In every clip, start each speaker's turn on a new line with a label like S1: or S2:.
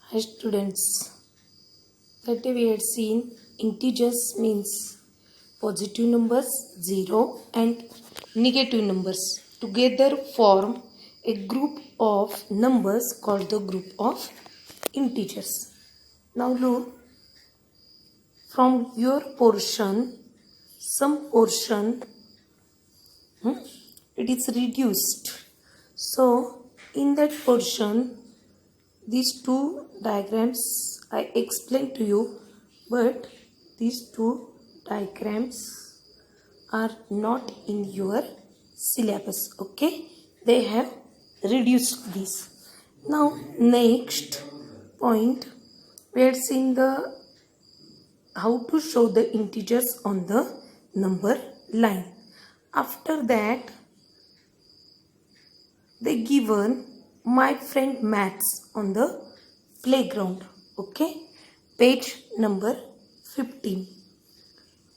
S1: Hi students, that day we had seen integers means positive numbers 0 and negative numbers together form a group of numbers called the group of integers. Now look, from your portion, some portion it is reduced. So in that portion, these two diagrams I explained to you, but these two diagrams are not in your syllabus. Okay, they have reduced this. Now next point, we are seeing the how to show the integers on the number line. After that, they given my friend maths on the playground. Okay, page number 15.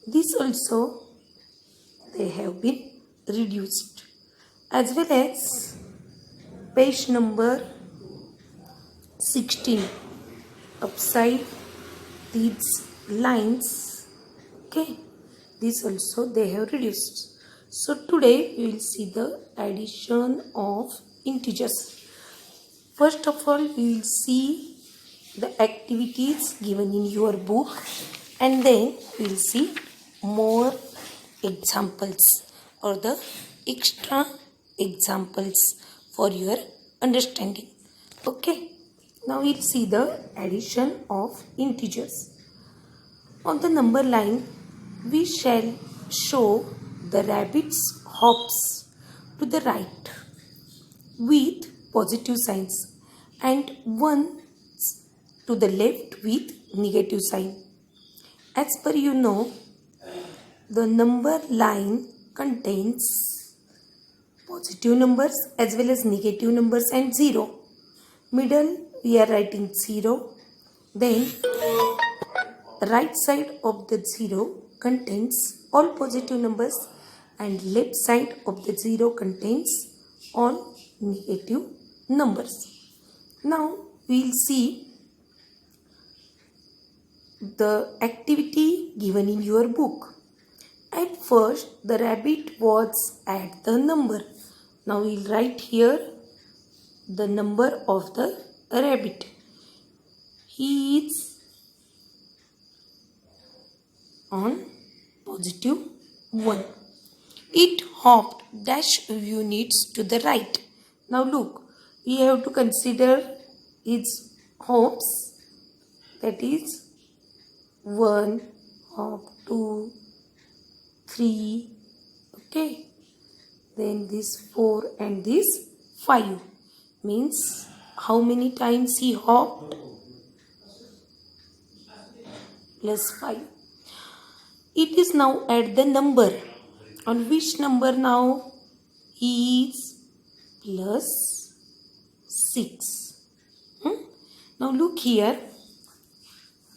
S1: This also they have been reduced, as well as page number 16 upside these lines. Okay, this also they have reduced. So today we will see the addition of integers. First of all, we will see the activities given in your book, and then we will see more examples or the extra examples for your understanding. Okay, now we'll see the addition of integers. On the number line, we shall show the rabbit's hops to the right with positive signs and one to the left with negative sign. As per you know, the number line contains positive numbers as well as negative numbers and 0. Middle we are writing 0. Then right side of the 0 contains all positive numbers and left side of the 0 contains all negative numbers. Now we will see the activity given in your book. At first, the rabbit was at the number. Now we will write here the number of the rabbit. He is on positive 1. It hopped dash units to the right. Now look, we have to consider its hops, that is 1 hop, 2, 3, okay, then this 4 and this 5, means how many times he hopped? Plus 5. It is now at the number. On which number now? He is plus 6. Now look here.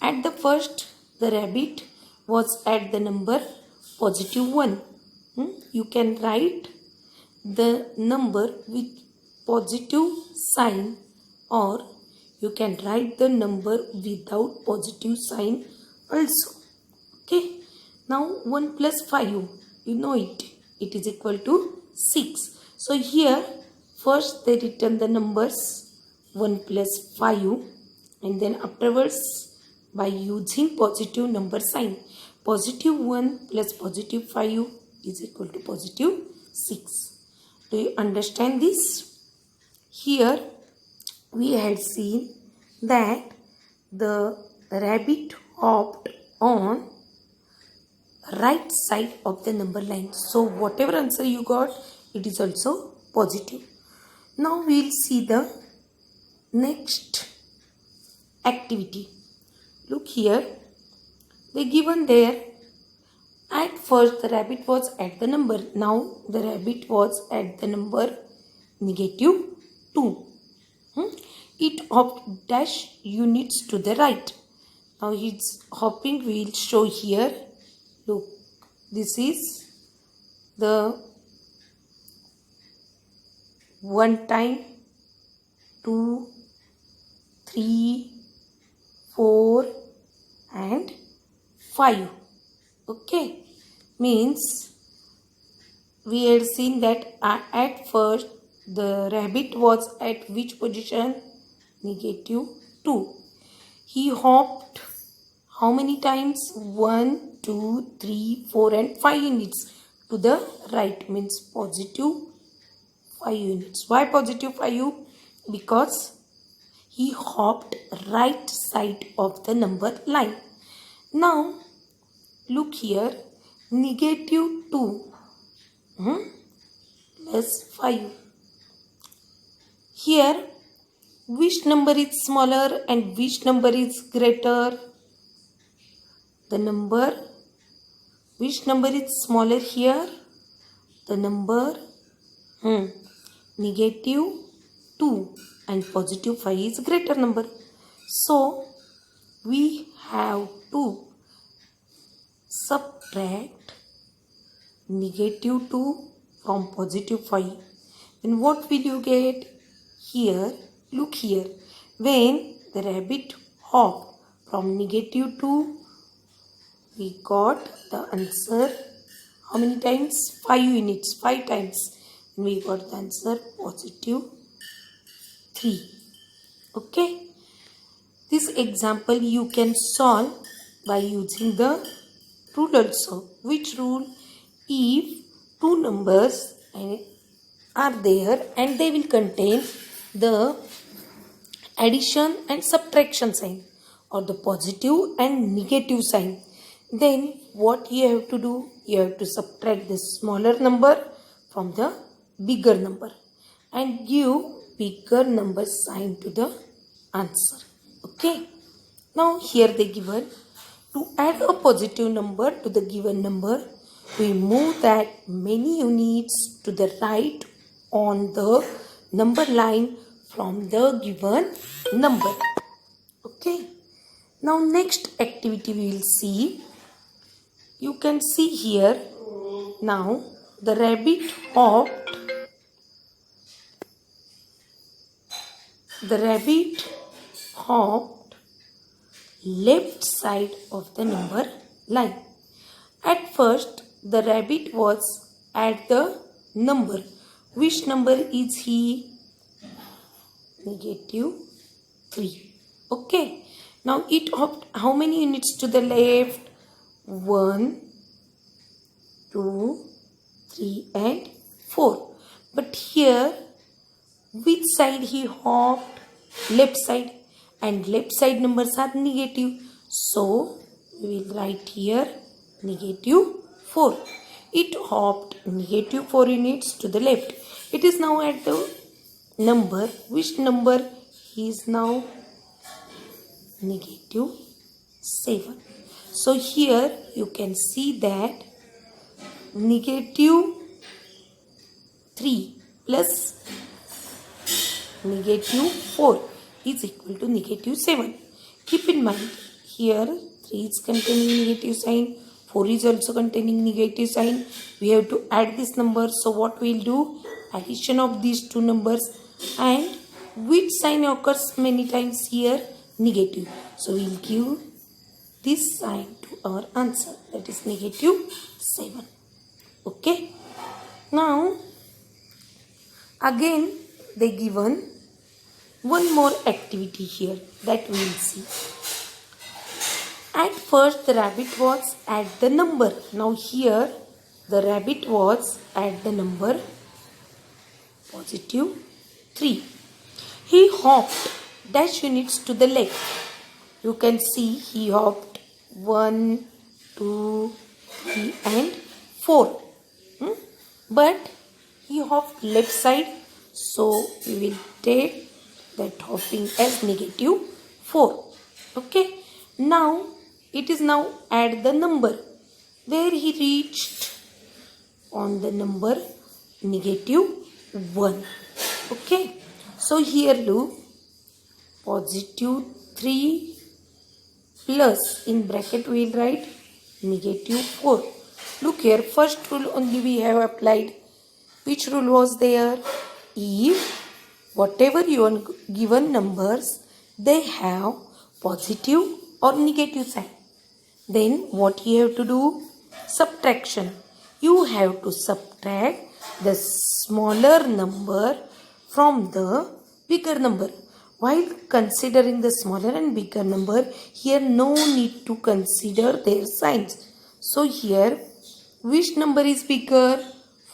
S1: At the first, the rabbit was at the number positive 1. You can write the number with positive sign, or you can write the number without positive sign also. Okay. Now 1 plus 5, you know it. It is equal to 6. So here first they written the numbers 1 plus 5, and then afterwards by using positive number sign, positive 1 plus positive 5 is equal to positive 6. Do you understand this? Here we had seen that the rabbit hopped on right side of the number line. So whatever answer you got, it is also positive. Now we will see the next activity. Look here, they given there. At first the rabbit was at the number. Now the rabbit was at the number negative 2. It hopped dash units to the right. Now its hopping we will show here. Look, this is the 1 time, 2, 3, 4 and 5. Okay, means we had seen that at first the rabbit was at which position? Negative 2. He hopped how many times? 1, 2, 3, 4 and 5 units to the right, means positive 5 units. Why positive 5? Because he hopped right side of the number line. Now look here, negative 2 plus 5. Here which number is smaller and which number is greater? The number, which number is smaller here? The number negative 2 and positive 5 is greater number. So we have to subtract negative 2 from positive 5. Then what will you get? Here, look here. When the rabbit hopped from negative 2, we got the answer how many times? 5 units, 5 times. And we got the answer positive 3. Okay. This example you can solve by using the rule also. Which rule? If two numbers are there and they will contain the addition and subtraction sign or the positive and negative sign, then what you have to do? You have to subtract the smaller number from the bigger number and give bigger number sign to the answer. Okay. Now here they given, to add a positive number to the given number, we move that many units to the right on the number line from the given number. Okay. Now next activity we will see. You can see here, now the rabbit hopped. The rabbit hopped left side of the number line. At first the rabbit was at the number. Which number is he? Negative 3. Okay. Now it hopped how many units to the left? 1, 2, 3 and 4. But here which side he hopped? Left side. And left side numbers are negative. So we will write here negative 4. It hopped negative 4 units to the left. It is now at the number. Which number he is now? Negative 7. So here you can see that negative 3 plus negative 4 is equal to negative 7. Keep in mind, here 3 is containing negative sign, 4 is also containing negative sign. We have to add this number. So what we will do? Addition of these two numbers. And which sign occurs many times here? Negative. So we will give this sign to our answer, that is negative 7. Okay. Now again they given one more activity here that we will see. At first the rabbit was at the number. Now here the rabbit was at the number positive 3. He hopped dash units to the left. You can see he hopped 1, 2, 3 and 4. But he hopped left side. So we will take that hopping as negative 4. Okay. Now it is now at the number where he reached on the number negative 1. Okay. So here look, positive 3 plus in bracket we will write negative 4. Look here, first rule only we have applied. Which rule was there? If whatever your given numbers, they have positive or negative sign. Then what you have to do? Subtraction. You have to subtract the smaller number from the bigger number. While considering the smaller and bigger number, here no need to consider their signs. So here, which number is bigger?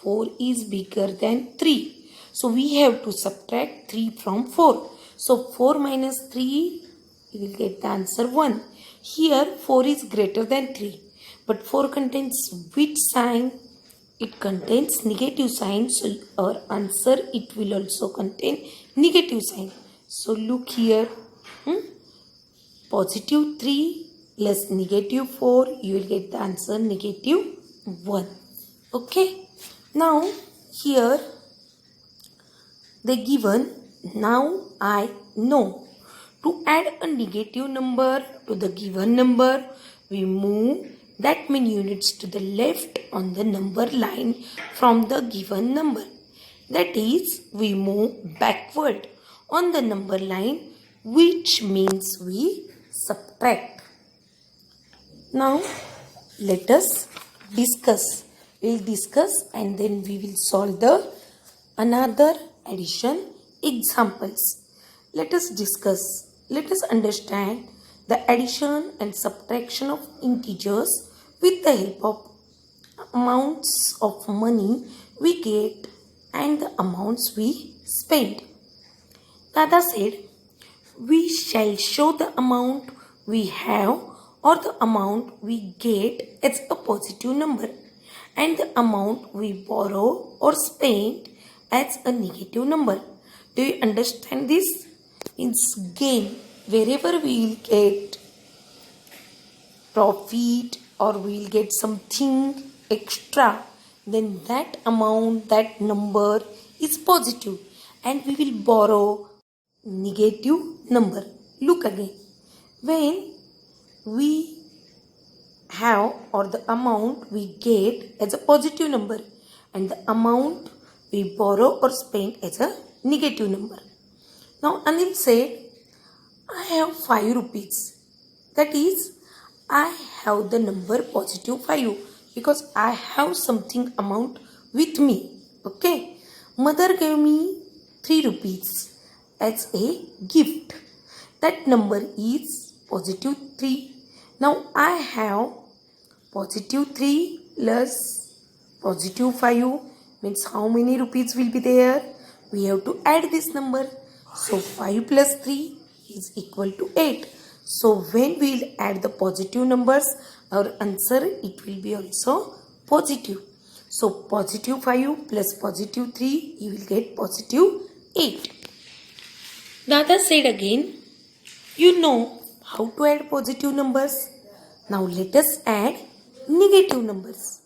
S1: 4 is bigger than 3. So we have to subtract 3 from 4. So 4 minus 3, you will get the answer 1. Here 4 is greater than 3. But 4 contains which sign? It contains negative sign. So our answer, it will also contain negative sign. So look here. Positive 3 plus negative 4, you will get the answer negative 1. Okay. Now here they given, now I know. To add a negative number to the given number, we move that many units to the left on the number line from the given number. That is, we move backward on the number line, which means we subtract. Now, let us discuss. We will discuss and then we will solve the another addition examples. Let us discuss. Let us understand the addition and subtraction of integers with the help of amounts of money we get and the amounts we spend. Dada said, we shall show the amount we have or the amount we get as a positive number and the amount we borrow or spend as a negative number. Do you understand this? It's gain. Wherever we will get profit or we will get something extra, then that amount, that number is positive, and we will borrow negative number. Look again. When we have or the amount we get as a positive number and the amount we borrow or spend as a negative number. Now Anil said, I have 5 rupees. That is, I have the number positive 5 because I have something amount with me. Okay. Mother gave me 3 rupees as a gift. That number is positive 3. Now I have positive 3 plus positive 5 means how many rupees will be there? We have to add this number. So 5 plus 3 is equal to 8. So when we will add the positive numbers, our answer, it will be also positive. So positive 5 plus positive 3, you will get positive 8. Dada said again, you know how to add positive numbers. Now let us add negative numbers.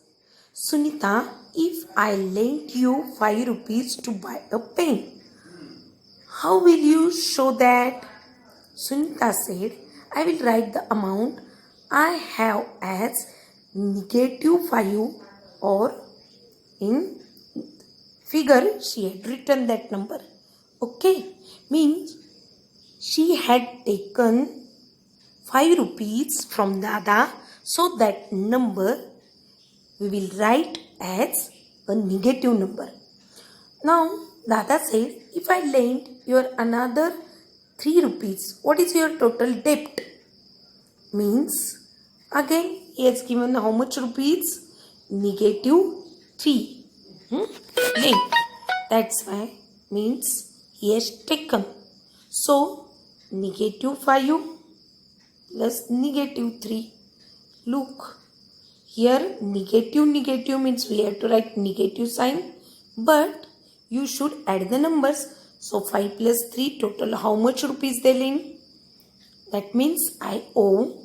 S1: Sunita, if I lent you 5 rupees to buy a pen, how will you show that? Sunita said, I will write the amount I have as negative 5, or in figure she had written that number. Okay, means she had taken 5 rupees from Dada, so that number we will write as a negative number. Now Dada said, if I lend you another 3 rupees, what is your total debt? Means again he has given how much rupees? Negative 3. Lent. That's why means he has taken. So negative 5 plus negative 3. Look. Here negative means we have to write negative sign, but you should add the numbers. So 5 plus 3 total how much rupees they lend? That means I owe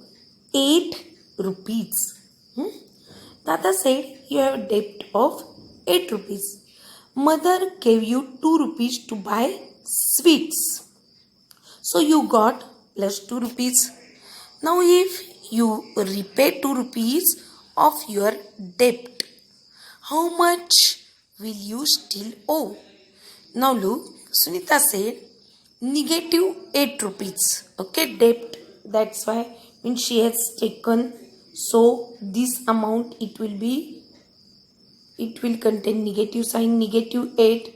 S1: 8 rupees. Tata said you have a debt of 8 rupees. Mother gave you 2 rupees to buy sweets. So you got plus 2 rupees. Now if you repay 2 rupees of your debt, how much will you still owe? Now look, Sunita said negative 8 rupees. Okay, debt That's why means she has taken, so this amount it will contain negative sign, negative 8.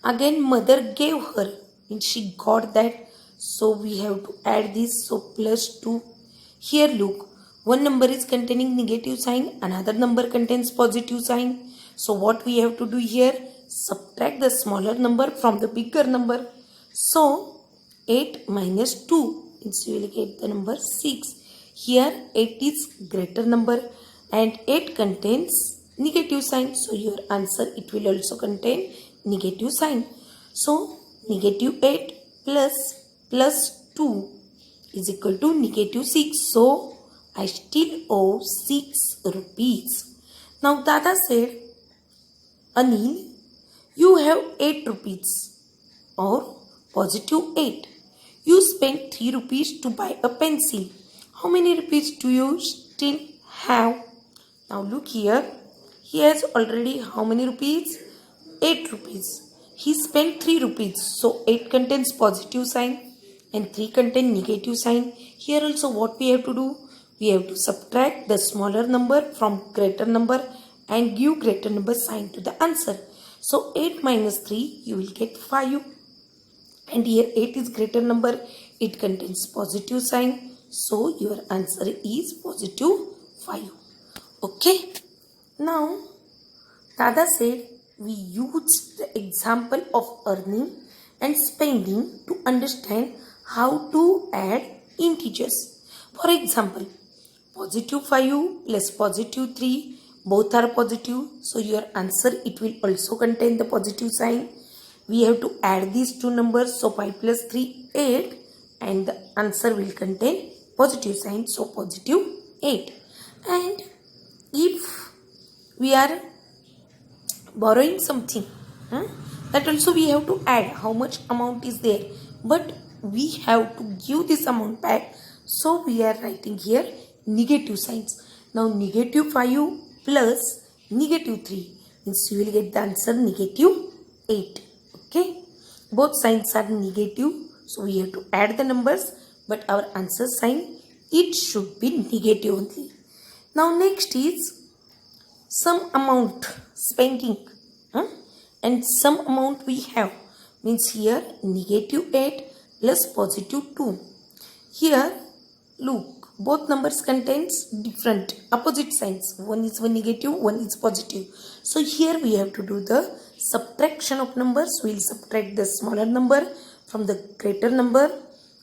S1: Again mother gave her means she got that, so we have to add this, so plus 2. Here look, one number is containing negative sign, another number contains positive sign. So what we have to do here, subtract the smaller number from the bigger number. So 8 minus 2 means you will get the number 6. Here 8 is greater number and 8 contains negative sign, so your answer it will also contain negative sign. So negative 8 plus 2 is equal to negative 6. So I still owe 6 rupees. Now Dada said, Anil, you have 8 rupees or positive 8. You spent 3 rupees to buy a pencil. How many rupees do you still have? Now look here. He has already how many rupees? 8 rupees. He spent 3 rupees. So 8 contains positive sign and 3 contain negative sign. Here also what we have to do? We have to subtract the smaller number from greater number and give greater number sign to the answer. So 8 minus 3 you will get 5. And here 8 is greater number. It contains positive sign. So your answer is positive 5. Okay. Now Dada said we used the example of earning and spending to understand how to add integers. For example, positive 5 plus positive 3 both are positive. So your answer it will also contain the positive sign. We have to add these two numbers. So 5 plus 3 8 and the answer will contain positive sign. So positive 8. And if we are borrowing something, that also we have to add how much amount is there, but we have to give this amount back, so we are writing here negative signs. Now negative 5 plus negative 3 means you will get the answer negative 8. Okay, both signs are negative, so we have to add the numbers, but our answer sign it should be negative only. Now next is some amount spending, and some amount we have means here negative 8 plus positive 2. Here look, both numbers contains different opposite signs. One is negative, one is positive. So here we have to do the subtraction of numbers. We will subtract the smaller number from the greater number.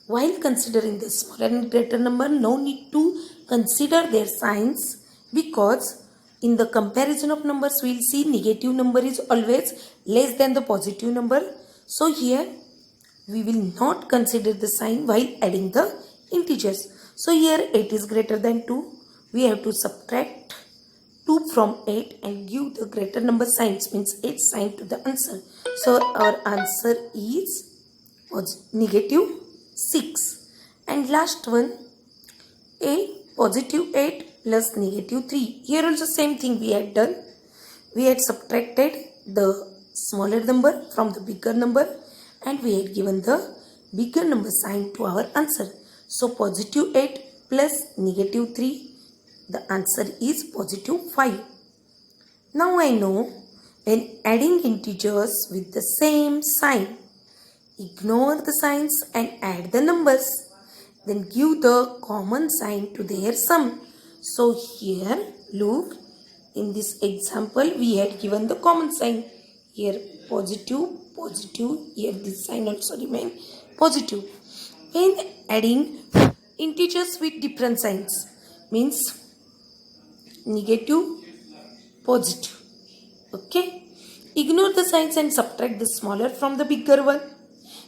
S1: While considering the smaller and greater number, no need to consider their signs, because in the comparison of numbers we will see negative number is always less than the positive number. So here we will not consider the sign while adding the integers. So here 8 is greater than 2. We have to subtract 2 from 8 and give the greater number signs, means 8 sign to the answer. So our answer is negative 6. And last one, a positive 8 plus negative 3. Here also same thing we had done. We had subtracted the smaller number from the bigger number and we had given the bigger number sign to our answer. So positive 8 plus negative 3, the answer is positive 5. Now I know when adding integers with the same sign, ignore the signs and add the numbers. Then give the common sign to their sum. So here look, in this example we had given the common sign. Here positive, positive, here this sign also remain positive. When adding integers with different signs means negative, positive. Okay, ignore the signs and subtract the smaller from the bigger one.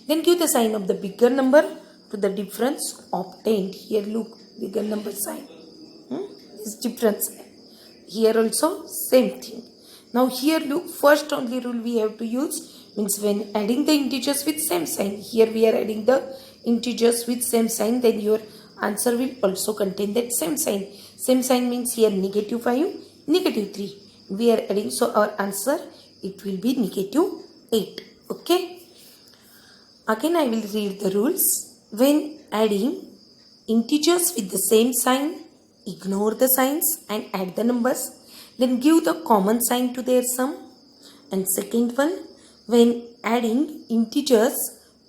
S1: Then give the sign of the bigger number to the difference obtained. Here look, bigger number sign, this difference. Here also same thing. Now here look, first only rule we have to use, means when adding the integers with same sign. Here we are adding the integers with same sign, then your answer will also contain that same sign. Same sign means here negative 5, negative 3. We are adding, so our answer it will be negative 8. Okay. Again I will read the rules. when adding integers with the same sign, ignore the signs and add the numbers, then give the common sign to their sum. And second one, when adding integers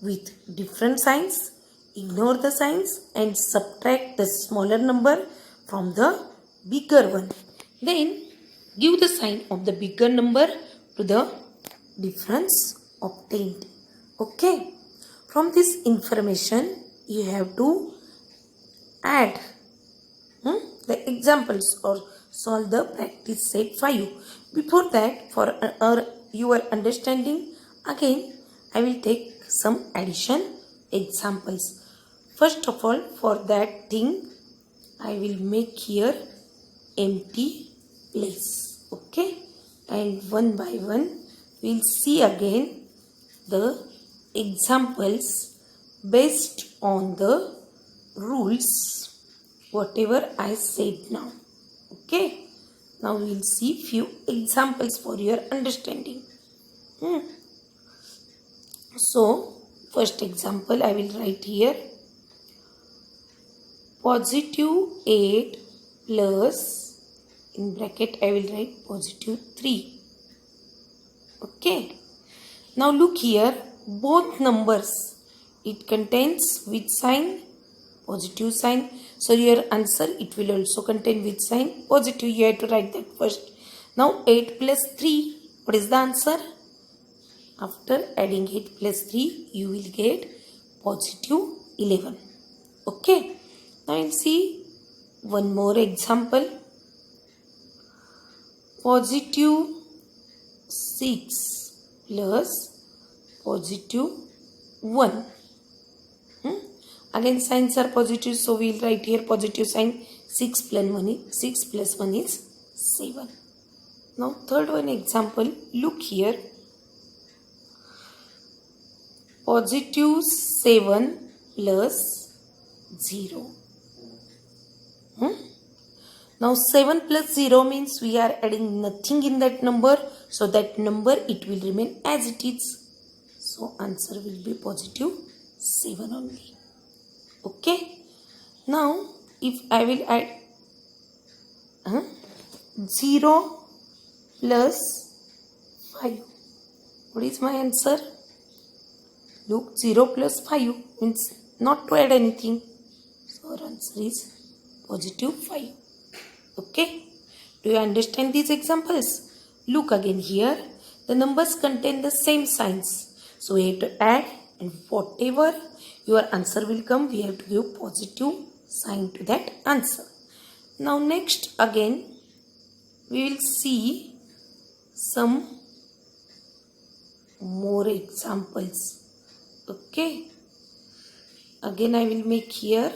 S1: with different signs, ignore the signs and subtract the smaller number from the bigger one. Then give the sign of the bigger number to the difference obtained. Okay. From this information, you have to add the examples or solve the practice set 5. Before that, for your understanding, again I will take some addition examples. First of all, for that thing, I will make here empty place. Okay, and one by one we will see again the examples based on the rules whatever I said now. Okay, now we will see few examples for your understanding. So first example I will write here, positive 8 plus, in bracket I will write positive 3. Okay, now look here, both numbers, it contains which sign? Positive sign. So your answer, it will also contain which sign? Positive. You have to write that first. Now 8 plus 3, what is the answer? After adding 8 plus 3, you will get positive 11. Okay, now we'll see one more example, positive 6 plus positive 1. Again signs are positive, so we will write here positive sign. 6 plus 1 is 7. Now third one example, look here, positive 7 plus 0. Now 7 plus 0 means we are adding nothing in that number, so that number, it will remain as it is. So answer will be positive 7 only. Okay, now if I will add 0 plus 5, what is my answer? Look, 0 plus 5 means not to add anything, so our answer is positive 5. Okay, do you understand these examples? Look again here, the numbers contain the same signs, so we have to add, and whatever your answer will come, we have to give positive sign to that answer. Now next again we will see some more examples. Okay, again I will make here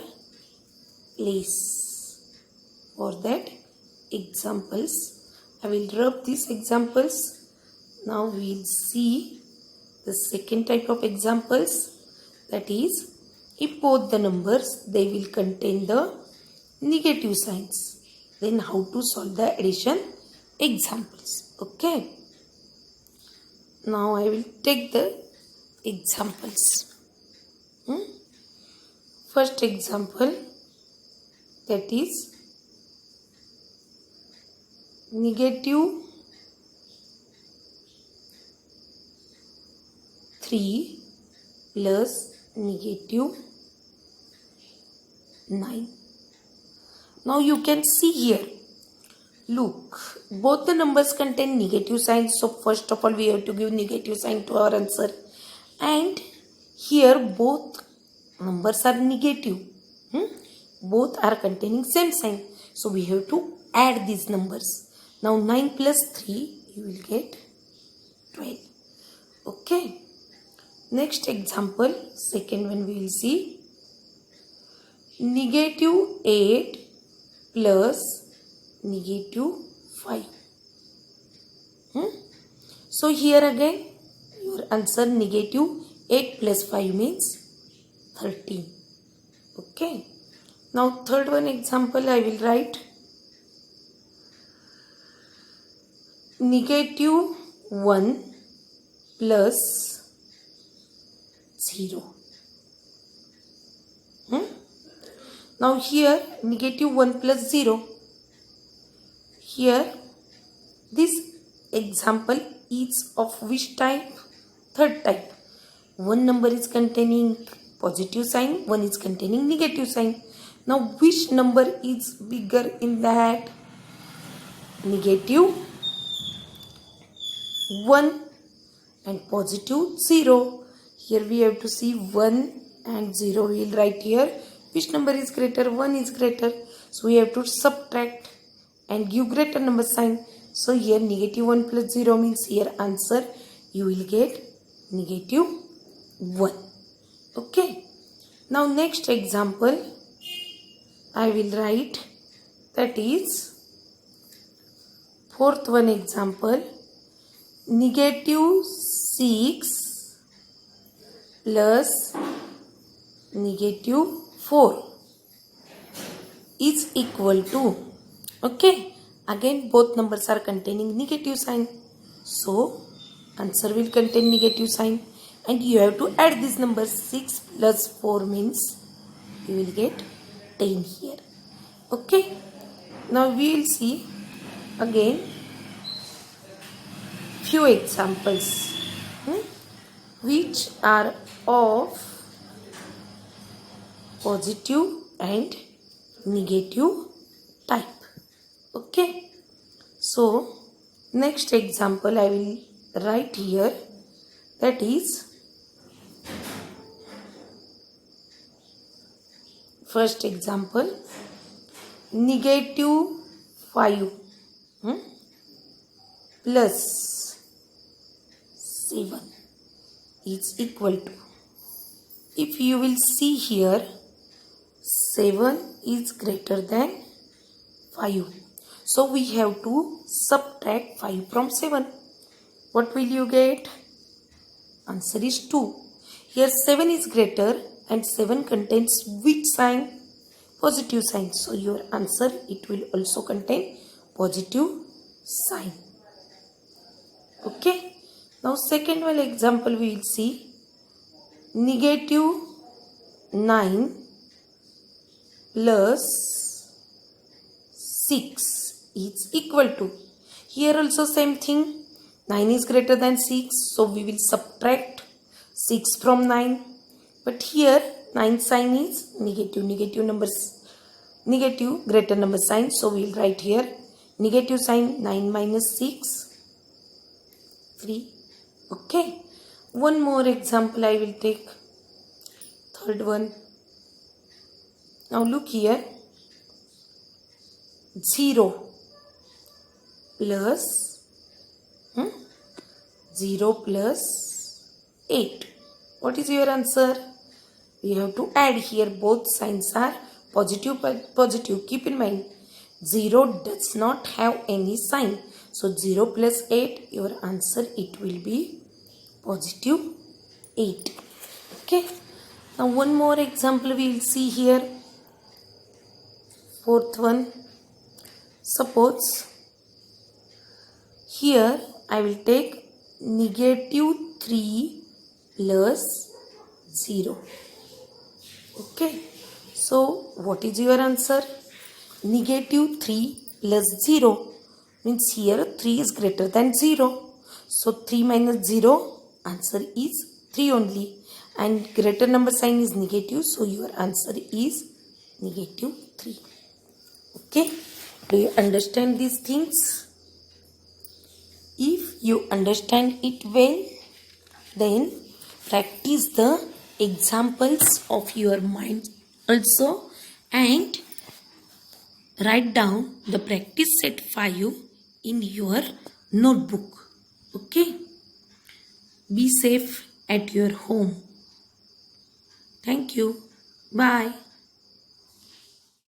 S1: place. For that examples, I will rub these examples. Now we will see the second type of examples, that is, if both the numbers, they will contain the negative signs, then how to solve the addition examples. Okay, now I will take the examples. First example, that is negative 3 plus negative 9. Now you can see here, look, both the numbers contain negative signs, so first of all we have to give negative sign to our answer, and here both numbers are negative, both are containing same sign, so we have to add these numbers. Now 9 plus 3, you will get 12. Okay, next example, second one we will see, negative 8 plus negative 5. So here again your answer, negative 8 plus 5 means 13. Okay, now third one example I will write, negative 1 plus 0. Now here negative 1 plus 0. Here this example is of which type? Third type. One number is containing positive sign, one is containing negative sign. Now which number is bigger in that? Negative 1 and positive 0. Here we have to see 1 and 0. We will write here which number is greater. 1 is greater. So we have to subtract and give greater number sign. So here negative 1 plus 0 means here answer you will get negative 1. Okay. Now next example I will write, that is fourth one example. Negative 6 plus negative 4 is equal to, okay, again both numbers are containing negative sign, so answer will contain negative sign, and you have to add this number. 6 plus 4 means you will get 10 here. Okay, now we will see again few examples which are of positive and negative type. Okay, so next example I will write here, that is first example, negative 5 plus 7 is equal to, if you will see here, 7 is greater than 5. So we have to subtract 5 from 7. What will you get? Answer is 2. Here 7 is greater and 7 contains which sign? Positive sign. So your answer, it will also contain positive sign. Okay. Now second one example we will see, negative 9 plus 6 is equal to, here also same thing, 9 is greater than 6, so we will subtract 6 from 9, but here 9 sign is negative, negative greater number sign, so we will write here negative sign. 9 minus 6, 3. Okay, one more example I will take, third one. Now look here, 0 plus 0 plus 8. What is your answer? We have to add here, both signs are positive but positive. Keep in mind 0 does not have any sign, so 0 plus 8, your answer it will be positive 8. Okay, now one more example we will see here, fourth one. Suppose here I will take negative 3 plus 0. Okay, so what is your answer? Negative 3 plus 0 means here 3 is greater than 0. So 3 minus 0, answer is 3 only, and greater number sign is negative, so your answer is negative 3. Okay, do you understand these things? If you understand it well, then practice the examples of your mind also, and write down the practice set 5 in your notebook. Okay, be safe at your home. Thank you. Bye.